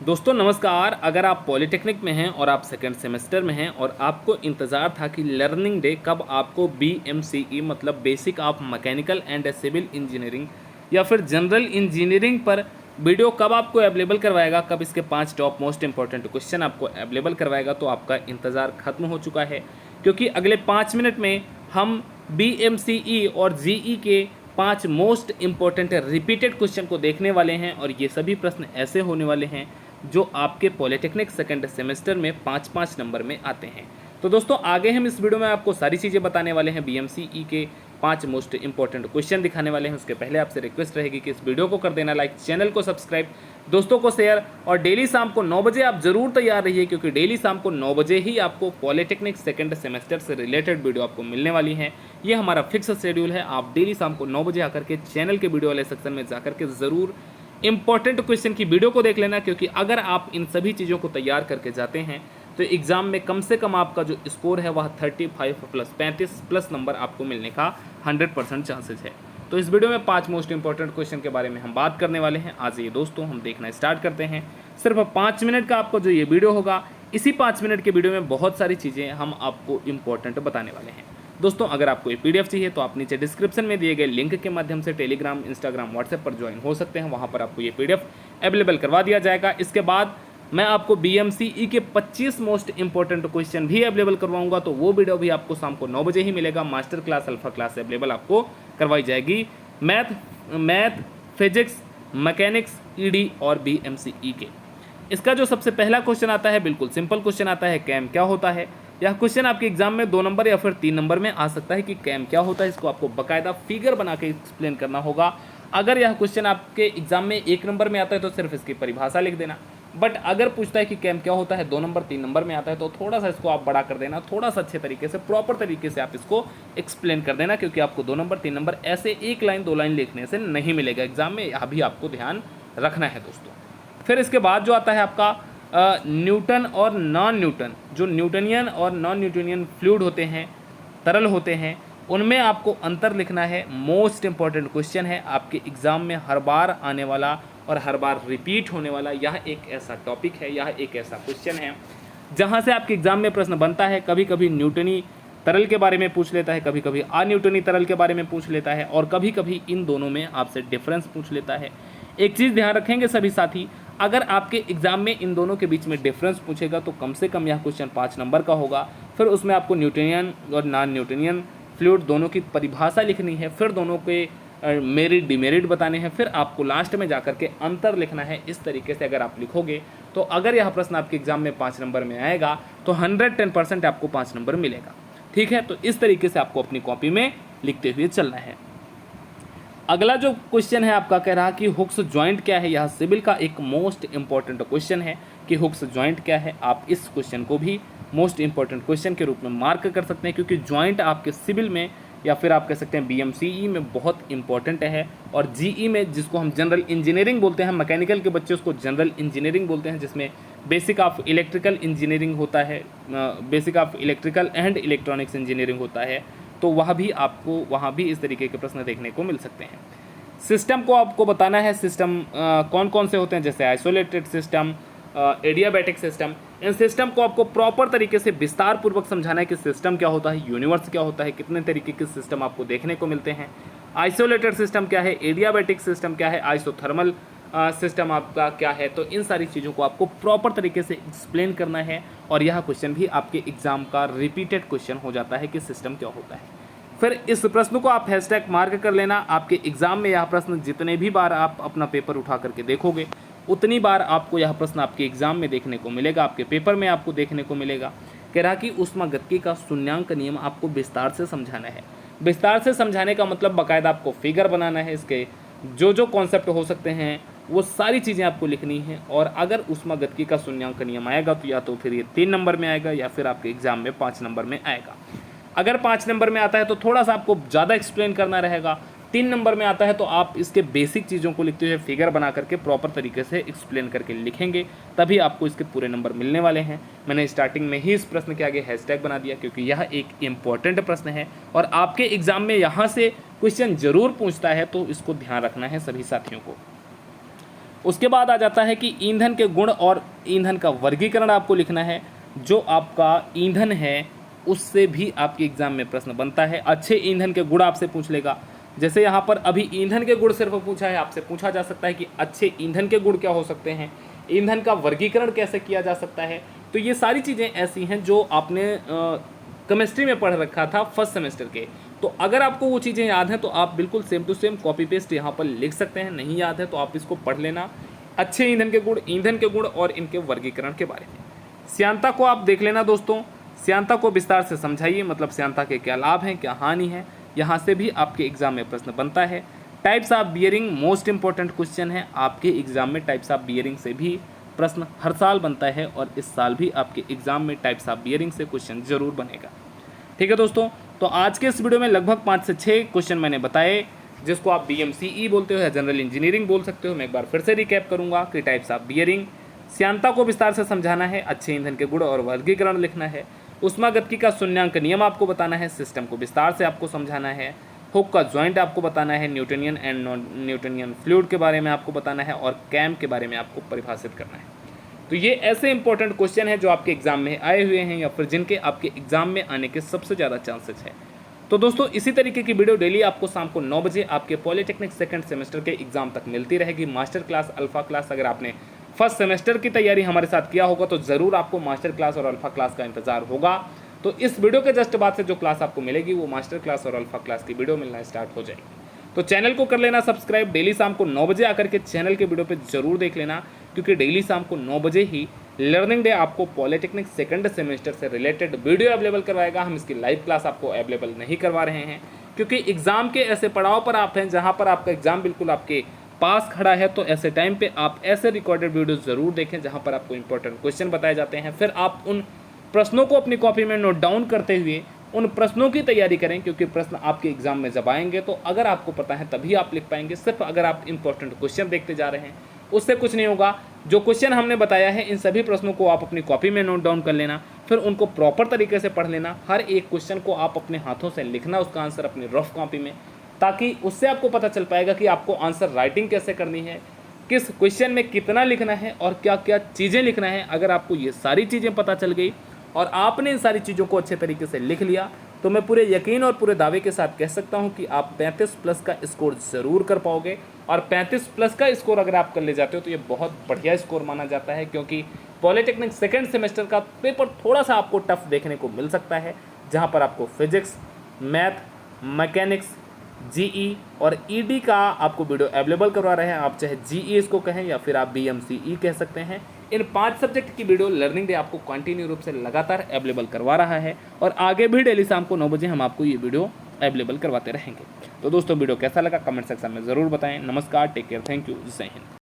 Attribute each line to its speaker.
Speaker 1: दोस्तों नमस्कार। अगर आप पॉलिटेक्निक में हैं और आप सेकेंड सेमेस्टर में हैं और आपको इंतज़ार था कि लर्निंग डे कब आपको BMCE मतलब basic of mechanical and civil engineering या फिर जनरल इंजीनियरिंग पर वीडियो कब आपको अवेलेबल करवाएगा, कब इसके 5 टॉप मोस्ट इंपॉर्टेंट क्वेश्चन आपको अवेलेबल करवाएगा, तो आपका इंतज़ार खत्म हो चुका है। क्योंकि अगले 5 मिनट में हम BMCE और GE के 5 मोस्ट इंपॉर्टेंट रिपीटेड क्वेश्चन को देखने वाले हैं और ये सभी प्रश्न ऐसे होने वाले हैं जो आपके पॉलिटेक्निक सेकंड सेमेस्टर में 5-5 नंबर में आते हैं। तो दोस्तों आगे हम इस वीडियो में आपको सारी चीज़ें बताने वाले हैं, BMCE के 5 मोस्ट इंपॉर्टेंट क्वेश्चन दिखाने वाले हैं। उसके पहले आपसे रिक्वेस्ट रहेगी कि इस वीडियो को कर देना लाइक, चैनल को सब्सक्राइब, दोस्तों को शेयर और डेली शाम को 9 बजे आप जरूर तैयार रहिए, क्योंकि डेली शाम को 9 बजे ही आपको पॉलिटेक्निक सेकंड सेमेस्टर से रिलेटेड वीडियो आपको मिलने वाली है। ये हमारा फिक्स शेड्यूल है। आप डेली शाम को 9 बजे आकर के चैनल के वीडियो वाले सेक्शन में जाकर के ज़रूर इंपॉर्टेंट क्वेश्चन की वीडियो को देख लेना, क्योंकि अगर आप इन सभी चीज़ों को तैयार करके जाते हैं तो एग्ज़ाम में कम से कम आपका जो स्कोर है वह 35 प्लस 35 प्लस नंबर आपको मिलने का 100% चांसेस है। तो इस वीडियो में 5 मोस्ट इंपॉर्टेंट क्वेश्चन के बारे में हम बात करने वाले हैं। आज ये दोस्तों हम देखना स्टार्ट करते हैं। सिर्फ 5 मिनट का आपको जो ये वीडियो होगा, इसी 5 मिनट के वीडियो में बहुत सारी चीज़ें हम आपको इंपॉर्टेंट बताने वाले हैं। दोस्तों अगर आपको ये PDF चाहिए तो आप नीचे डिस्क्रिप्शन में दिए गए लिंक के माध्यम से टेलीग्राम, इंस्टाग्राम, व्हाट्सएप पर ज्वाइन हो सकते हैं। वहाँ पर आपको ये PDF अवेलेबल करवा दिया जाएगा। इसके बाद मैं आपको BMCE के 25 मोस्ट इंपॉर्टेंट क्वेश्चन भी अवेलेबल करवाऊंगा, तो वो वीडियो भी आपको शाम को 9 बजे ही मिलेगा। Master class, alpha class available आपको करवाई जाएगी मैथ, फिजिक्स, मैकेनिक्स, ED और BMCE के। इसका जो सबसे पहला क्वेश्चन आता है, बिल्कुल सिंपल क्वेश्चन आता है, कैम क्या होता है। यह क्वेश्चन आपके एग्जाम में 2 नंबर या फिर 3 नंबर में आ सकता है कि कैम क्या होता है। इसको आपको बाकायदा फिगर बना के एक्सप्लेन करना होगा। अगर यह क्वेश्चन आपके एग्जाम में 1 नंबर में आता है तो सिर्फ इसकी परिभाषा लिख देना। बट अगर पूछता है कि कैम क्या होता है, 2 नंबर 3 नंबर में आता है, तो थोड़ा सा इसको आप बड़ा कर देना, थोड़ा सा अच्छे तरीके से, प्रॉपर तरीके से आप इसको एक्सप्लेन कर देना, क्योंकि आपको 2 नंबर 3 नंबर ऐसे 1 लाइन 2 लाइन लिखने से नहीं मिलेगा एग्जाम में। यह भी आपको ध्यान रखना है दोस्तों। फिर इसके बाद जो आता है आपका न्यूटन और नॉन न्यूटन, जो न्यूटनियन और नॉन न्यूटनियन फ्लूइड होते हैं, तरल होते हैं, उनमें आपको अंतर लिखना है। मोस्ट इंपॉर्टेंट क्वेश्चन है आपके एग्ज़ाम में, हर बार आने वाला और हर बार रिपीट होने वाला। यह एक ऐसा टॉपिक है, यह एक ऐसा क्वेश्चन है जहाँ से आपके एग्ज़ाम में प्रश्न बनता है। कभी कभी न्यूटनी तरल के बारे में पूछ लेता है, कभी कभी अन्यूटनी तरल के बारे में पूछ लेता है, और कभी कभी इन दोनों में आपसे डिफरेंस पूछ लेता है। एक चीज़ ध्यान रखेंगे सभी साथी, अगर आपके एग्जाम में इन दोनों के बीच में डिफरेंस पूछेगा तो कम से कम यह क्वेश्चन 5 नंबर का होगा। फिर उसमें आपको न्यूटनियन और नॉन न्यूटनियन फ्लूइड दोनों की परिभाषा लिखनी है, फिर दोनों के मेरिट डिमेरिट बताने हैं, फिर आपको लास्ट में जाकर के अंतर लिखना है। इस तरीके से अगर आप लिखोगे तो अगर यह प्रश्न आपके एग्जाम में 5 नंबर में आएगा तो 110% आपको 5 नंबर मिलेगा। ठीक है, तो इस तरीके से आपको अपनी कॉपी में लिखते हुए चलना है। अगला जो क्वेश्चन है आपका कह रहा कि हुक्स जॉइंट क्या है। यह सिविल का एक मोस्ट इंपॉर्टेंट क्वेश्चन है कि हुक्स जॉइंट क्या है। आप इस क्वेश्चन को भी मोस्ट इंपॉर्टेंट क्वेश्चन के रूप में मार्क कर सकते हैं, क्योंकि जॉइंट आपके सिविल में या फिर आप कह सकते हैं BMCE में बहुत इंपॉर्टेंट है, और GE में, जिसको हम जनरल इंजीनियरिंग बोलते हैं, मैकेनिकल के बच्चे उसको जनरल इंजीनियरिंग बोलते हैं, जिसमें बेसिक ऑफ इलेक्ट्रिकल इंजीनियरिंग होता है, basic of electrical and electronics engineering होता है, तो वह भी आपको वहाँ भी इस तरीके के प्रश्न देखने को मिल सकते हैं। सिस्टम को आपको बताना है, सिस्टम कौन कौन से होते हैं, जैसे आइसोलेटेड सिस्टम, एडियाबैटिक सिस्टम। इन सिस्टम को आपको प्रॉपर तरीके से विस्तार पूर्वक समझाना है कि सिस्टम क्या होता है, यूनिवर्स क्या होता है, कितने तरीके के सिस्टम आपको देखने को मिलते हैं, आइसोलेटेड सिस्टम क्या है, एडियाबैटिक सिस्टम क्या है, आइसोथर्मल सिस्टम आपका क्या है। तो इन सारी चीज़ों को आपको प्रॉपर तरीके से एक्सप्लेन करना है, और यह क्वेश्चन भी आपके एग्जाम का रिपीटेड क्वेश्चन हो जाता है कि सिस्टम क्या होता है। फिर इस प्रश्न को आप हैशटैग मार्क कर लेना। आपके एग्जाम में यह प्रश्न जितने भी बार आप अपना पेपर उठा करके देखोगे, उतनी बार आपको यह प्रश्न आपके एग्जाम में देखने को मिलेगा, आपके पेपर में आपको देखने को मिलेगा। कह रहा कि ऊष्मागतिकी का शून्यांक नियम आपको विस्तार से समझाना है। विस्तार से समझाने का मतलब बाकायदा आपको फिगर बनाना है, इसके जो जो कॉन्सेप्ट हो सकते हैं वो सारी चीज़ें आपको लिखनी है। और अगर ऊष्मागतिकी का शून्यांक नियम आएगा तो या तो फिर ये 3 नंबर में आएगा या फिर आपके एग्जाम में 5 नंबर में आएगा। अगर 5 नंबर में आता है तो थोड़ा सा आपको ज़्यादा एक्सप्लेन करना रहेगा। 3 नंबर में आता है तो आप इसके बेसिक चीज़ों को लिखते हुए फिगर बना करके प्रॉपर तरीके से एक्सप्लेन करके लिखेंगे, तभी आपको इसके पूरे नंबर मिलने वाले हैं। मैंने स्टार्टिंग में ही इस प्रश्न के आगे हैशटैग बना दिया, क्योंकि यह एक इम्पॉर्टेंट प्रश्न है और आपके एग्जाम में यहाँ से क्वेश्चन जरूर पूछता है, तो इसको ध्यान रखना है सभी साथियों को। उसके बाद आ जाता है कि ईंधन के गुण और ईंधन का वर्गीकरण आपको लिखना है। जो आपका ईंधन है उससे भी आपके एग्जाम में प्रश्न बनता है। अच्छे ईंधन के गुण आपसे पूछ लेगा। जैसे यहाँ पर अभी ईंधन के गुण सिर्फ पूछा है, आपसे पूछा जा सकता है कि अच्छे ईंधन के गुण क्या हो सकते हैं, ईंधन का वर्गीकरण कैसे किया जा सकता है। तो ये सारी चीज़ें ऐसी हैं जो आपने केमिस्ट्री में पढ़ रखा था फर्स्ट सेमेस्टर के। तो अगर आपको वो चीज़ें याद हैं तो आप बिल्कुल same to same copy paste यहाँ पर लिख सकते हैं। नहीं याद है तो आप इसको पढ़ लेना। अच्छे ईंधन के गुण, ईंधन के गुण और इनके वर्गीकरण के बारे में। श्यांता को आप देख लेना दोस्तों। श्यांता को विस्तार से समझाइए, मतलब श्यांता के क्या लाभ हैं, क्या हानि है। यहाँ से भी आपके एग्जाम में प्रश्न बनता है। Types of bearing most important question है आपके एग्जाम में। टाइप्स ऑफ बियरिंग से भी प्रश्न हर साल बनता है और इस साल भी आपके एग्जाम में टाइप्स ऑफ बियरिंग से क्वेश्चन जरूर बनेगा। ठीक है दोस्तों, तो आज के इस वीडियो में लगभग 5 से 6 क्वेश्चन मैंने बताए, जिसको आप BMCE बोलते हो या जनरल इंजीनियरिंग बोल सकते हो। मैं एक बार फिर से रिकैप करूंगा कि टाइप्स ऑफ बियरिंग, श्यांता को विस्तार से समझाना है, अच्छे ईंधन के गुण और वर्गीकरण लिखना है, ऊष्मागतिकी का शून्यांक नियम आपको बताना है, सिस्टम को विस्तार से आपको समझाना है, हुक का जॉइंट आपको बताना है, Newtonian and non Newtonian fluid के बारे में आपको बताना है और कैम के बारे में आपको परिभाषित करना है। तो ये ऐसे इंपॉर्टेंट क्वेश्चन हैं जो आपके एग्जाम में आए हुए हैं या फिर जिनके आपके एग्जाम में आने के सबसे ज़्यादा चांसेस है। तो दोस्तों इसी तरीके की वीडियो डेली आपको शाम को 9 बजे आपके पॉलिटेक्निक सेकंड सेमेस्टर के एग्जाम तक मिलती रहेगी। मास्टर क्लास, अल्फा क्लास, अगर आपने फर्स्ट सेमेस्टर की तैयारी हमारे साथ किया होगा तो ज़रूर आपको मास्टर क्लास और अल्फा क्लास का इंतजार होगा। तो इस वीडियो के जस्ट बाद से जो क्लास आपको मिलेगी वो मास्टर क्लास और अल्फा क्लास की वीडियो मिलना स्टार्ट हो जाएगी। तो चैनल को कर लेना सब्सक्राइब। डेली शाम को 9 बजे आकर के चैनल के वीडियो पे जरूर देख लेना, क्योंकि डेली शाम को 9 बजे ही लर्निंग डे आपको पॉलिटेक्निक सेकंड सेमेस्टर से रिलेटेड वीडियो अवेलेबल करवाएगा। हम इसकी लाइव क्लास आपको अवेलेबल नहीं करवा रहे हैं, क्योंकि एग्जाम के ऐसे पड़ाव पर आप हैं जहां पर आपका एग्जाम बिल्कुल आपके पास खड़ा है। तो ऐसे टाइम पे आप ऐसे रिकॉर्डेड वीडियो ज़रूर देखें जहां पर आपको इंपॉर्टेंट क्वेश्चन बताए जाते हैं। फिर आप उन प्रश्नों को अपनी कॉपी में नोट डाउन करते हुए उन प्रश्नों की तैयारी करें, क्योंकि प्रश्न आपके एग्जाम में जब आएंगे तो अगर आपको पता है तभी आप लिख पाएंगे। सिर्फ अगर आप इंपॉर्टेंट क्वेश्चन देखते जा रहे हैं उससे कुछ नहीं होगा। जो क्वेश्चन हमने बताया है इन सभी प्रश्नों को आप अपनी कॉपी में नोट डाउन कर लेना, फिर उनको प्रॉपर तरीके से पढ़ लेना। हर एक क्वेश्चन को आप अपने हाथों से लिखना, उसका आंसर अपनी रफ कॉपी में, ताकि उससे आपको पता चल पाएगा कि आपको आंसर राइटिंग कैसे करनी है, किस क्वेश्चन में कितना लिखना है और क्या क्या चीज़ें लिखना है। अगर आपको ये सारी चीज़ें पता चल गई और आपने इन सारी चीज़ों को अच्छे तरीके से लिख लिया तो मैं पूरे यकीन और पूरे दावे के साथ कह सकता हूं कि आप 35 प्लस का स्कोर ज़रूर कर पाओगे। और 35 प्लस का स्कोर अगर आप कर ले जाते हो तो ये बहुत बढ़िया स्कोर माना जाता है, क्योंकि पॉलिटेक्निक सेकंड सेमेस्टर का पेपर थोड़ा सा आपको टफ देखने को मिल सकता है, जहां पर आपको फिजिक्स, मैथ, मैकेनिक्स, GE और ED का आपको वीडियो अवेलेबल करवा रहे हैं। आप चाहे GE इसको कहें या फिर आप BMCE कह सकते हैं। इन 5 सब्जेक्ट की वीडियो लर्निंग डे आपको कंटिन्यू रूप से लगातार अवेलेबल करवा रहा है और आगे भी डेली शाम को 9 बजे हम आपको ये वीडियो अवेलेबल करवाते रहेंगे। तो दोस्तों वीडियो कैसा लगा कमेंट सेक्शन में ज़रूर बताएं। नमस्कार, टेक केयर, थैंक यू, जय हिंद।